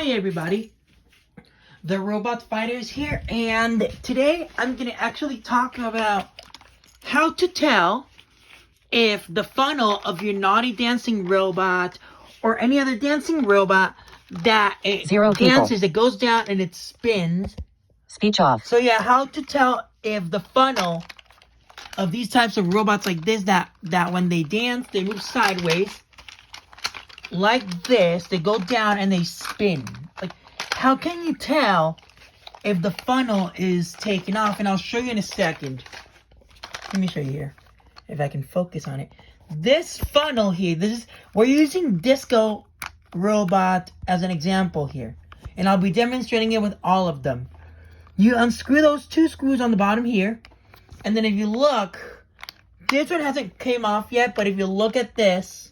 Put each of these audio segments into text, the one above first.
Hi everybody, the Robot Fighter is here, and today I'm going to actually talk about how to tell if the funnel of your Naughty Dancing Robot or any other dancing robot that it dances, it goes down and it spins. Speech off. So yeah, how to tell if the funnel of these types of robots like this, that when they dance, they move sideways like this, they go down and they spin. Like, how can you tell if the funnel is taken off? And I'll show you in a second. Let me show you here, if I can focus on it. This funnel here, we're using Disco Robot as an example here, and I'll be demonstrating it with all of them. You unscrew those two screws on the bottom here, and then if you look, this one hasn't came off yet, but if you look at this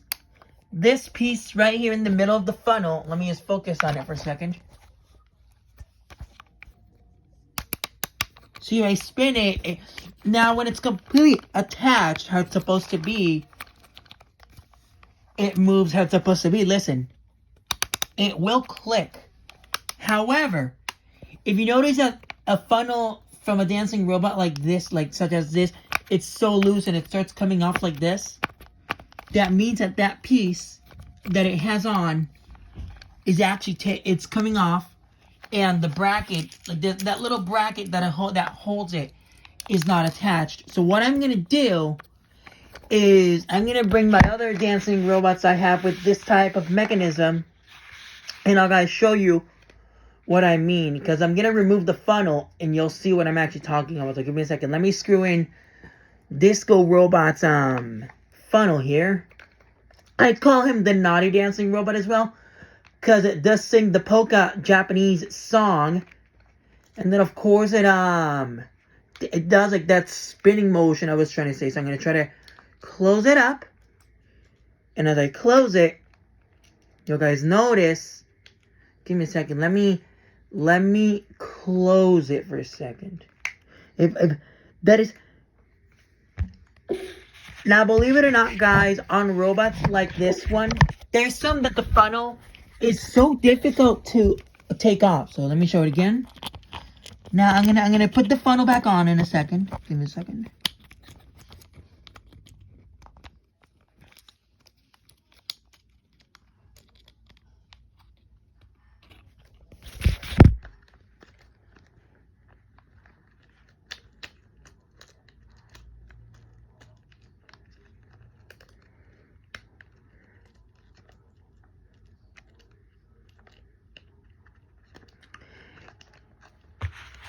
piece right here in the middle of the funnel, let me just focus on it for a second. See, I spin it. Now when it's completely attached how it's supposed to be, it moves how it's supposed to be. Listen, it will click. However, if you notice that a funnel from a dancing robot like this, such as this, it's so loose and it starts coming off like this, that means that that piece that it has on is actually it's coming off, and the bracket, like that little bracket that holds it, is not attached. So what I'm gonna do is I'm gonna bring my other dancing robots I have with this type of mechanism, and I'll guys show you what I mean, because I'm gonna remove the funnel and you'll see what I'm actually talking about. So give me a second. Let me screw in Disco Robot's funnel here. I call him the Naughty Dancing Robot as well, because it does sing the polka Japanese song, and then of course it does like that spinning motion I was trying to say. So I'm gonna try to close it up, and as I close it, you guys notice. Give me a second. Let me close it for a second. If that is. Now, believe it or not, guys, on robots like this one, there's some that the funnel is so difficult to take off. So let me show it again. Now I'm gonna put the funnel back on in a second. Give me a second.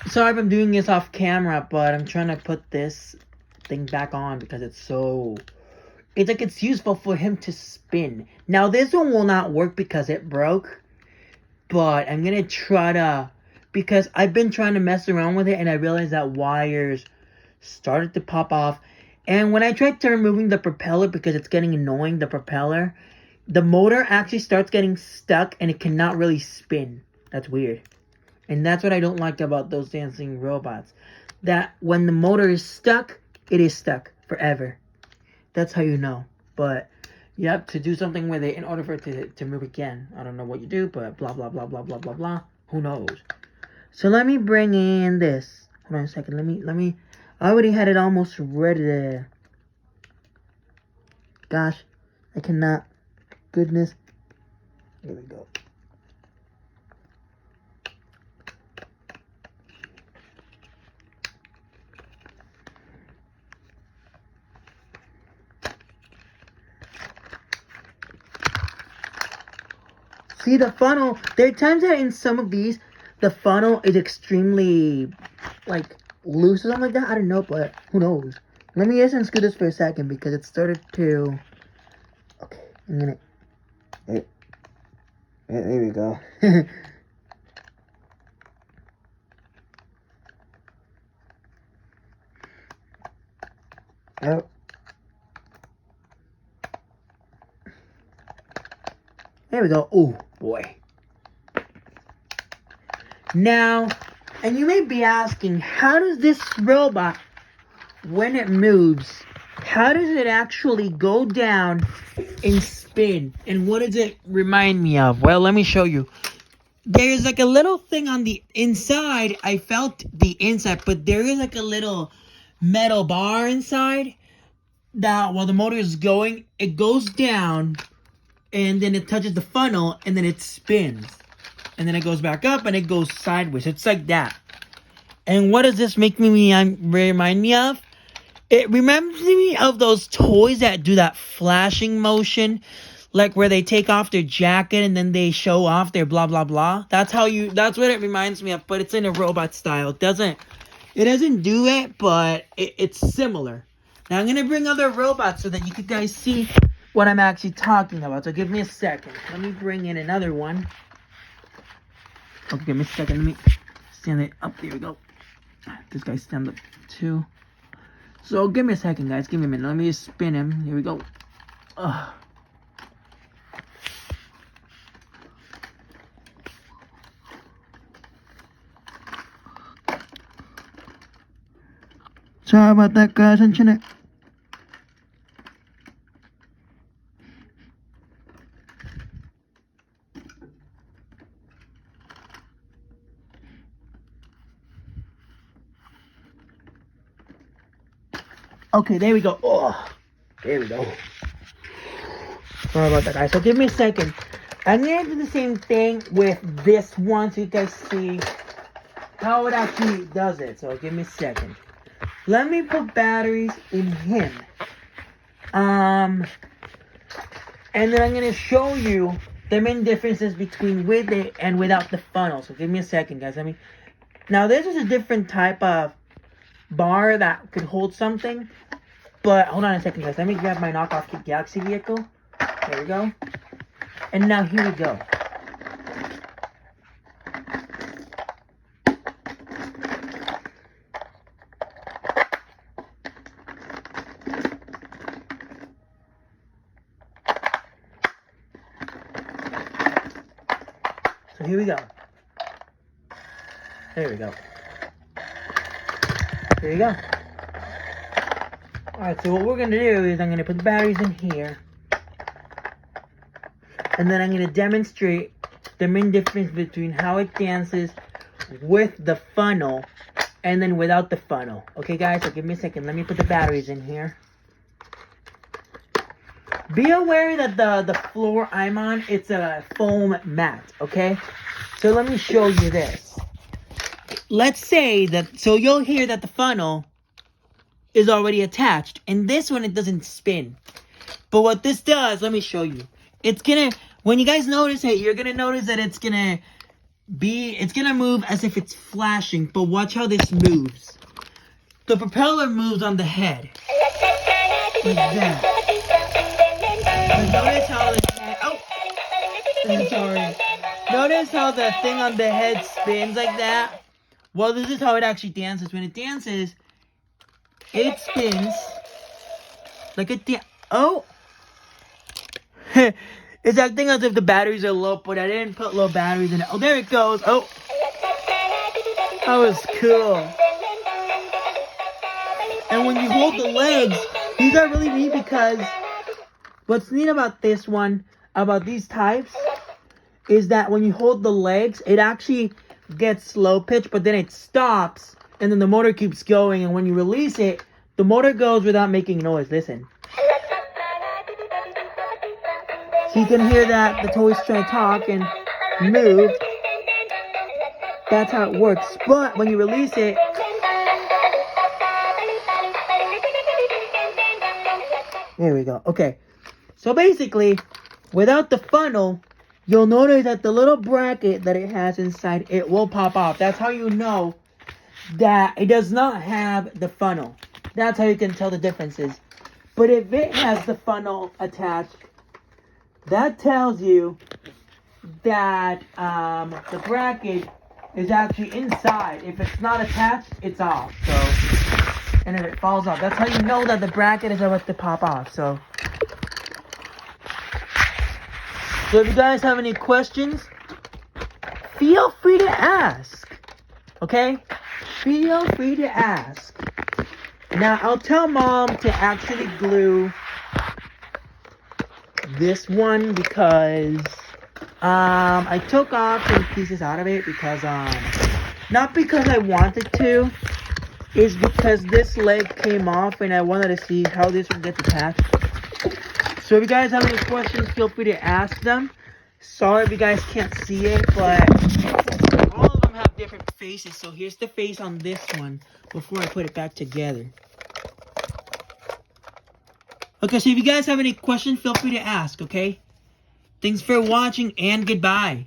Sorry if I'm doing this off camera, but I'm trying to put this thing back on because it's like it's useful for him to spin. Now this one will not work because it broke, but I'm gonna try to, because I've been trying to mess around with it and I realized that wires started to pop off. And when I tried to removing the propeller, because it's getting annoying, the motor actually starts getting stuck and it cannot really spin. That's weird. And that's what I don't like about those dancing robots. That when the motor is stuck, it is stuck forever. That's how you know. But you have to do something with it in order for it to move again. I don't know what you do, but blah, blah, blah, blah, blah, blah, blah. Who knows? So let me bring in this. Hold on a second. Let me. I already had it almost ready there. Gosh, I cannot. Goodness. Here we go. See, the funnel, there are times that in some of these, the funnel is extremely, loose or something like that. I don't know, but who knows. Let me just unscrew this for a second because it started to... Okay, I'm gonna... There we go. Oh. There we go. Oh, boy. Now, and you may be asking, how does this robot, when it moves, how does it actually go down and spin? And what does it remind me of? Well, let me show you. there's like a little thing on the inside. I felt the inside, but there is like a little metal bar inside that while the motor is going, it goes down and then it touches the funnel and then it spins. And then it goes back up and it goes sideways. It's like that. And what does this make me remind me of? It reminds me of those toys that do that flashing motion, like where they take off their jacket and then they show off their blah blah blah. That's what it reminds me of, but it's in a robot style. It doesn't do it, but it's similar. Now I'm gonna bring other robots so that you guys see what I'm actually talking about. So give me a second. Let me bring in another one. Okay, give me a second. Let me stand it up. There we go. This guy stand up too. So give me a second, guys. Give me a minute. Let me just spin him. Here we go. Sorry about that, guys. I'm trying to... Okay, there we go. Oh, there we go. Sorry about that, guys. So give me a second. I'm going to do the same thing with this one so you guys see how it actually does it. So give me a second. Let me put batteries in him. And then I'm going to show you the main differences between with it and without the funnel. So give me a second, guys. Now this is a different type of bar that could hold something. But hold on a second, guys. Let me grab my knockoff Kid Galaxy vehicle. There we go. And now here we go. So here we go. There we go. There you go. Alright, so what we're going to do is I'm going to put the batteries in here. And then I'm going to demonstrate the main difference between how it dances with the funnel and then without the funnel. Okay, guys? So give me a second. Let me put the batteries in here. Be aware that the floor I'm on, it's a foam mat. Okay? So let me show you this. Let's say that, so you'll hear that the funnel is already attached. And this one, it doesn't spin. But what this does, let me show you. It's gonna, when you guys notice it, you're gonna notice that it's gonna move as if it's flashing. But watch how this moves. The propeller moves on the head. Like that. But notice how the head, I'm sorry. Notice how the thing on the head spins like that? Well, this is how it actually dances. When it dances, it spins like a oh! It's acting as if the batteries are low, but I didn't put low batteries in it. Oh, there it goes. Oh! That was cool. And when you hold the legs, these are really neat because what's neat about this one, about these types, is that when you hold the legs, it actually gets slow pitch, but then it stops, and then the motor keeps going, and when you release it, the motor goes without making noise. Listen. So you can hear that the toy's trying to talk and move. That's how it works. But when you release it, there we go. Okay. So basically, without the funnel, you'll notice that the little bracket that it has inside, it will pop off. That's how you know that it does not have the funnel. That's how you can tell the differences. But if it has the funnel attached, that tells you that the bracket is actually inside. If it's not attached, it's off. So, and if it falls off, that's how you know that the bracket is about to pop off. So if you guys have any questions, feel free to ask. Okay? Feel free to ask. Now, I'll tell Mom to actually glue this one because I took off some pieces out of it because, not because I wanted to, it's because this leg came off and I wanted to see how this would get attached. So if you guys have any questions, feel free to ask them. Sorry if you guys can't see it, but all of them have different faces. So here's the face on this one before I put it back together. Okay, so if you guys have any questions, feel free to ask, okay? Thanks for watching and goodbye.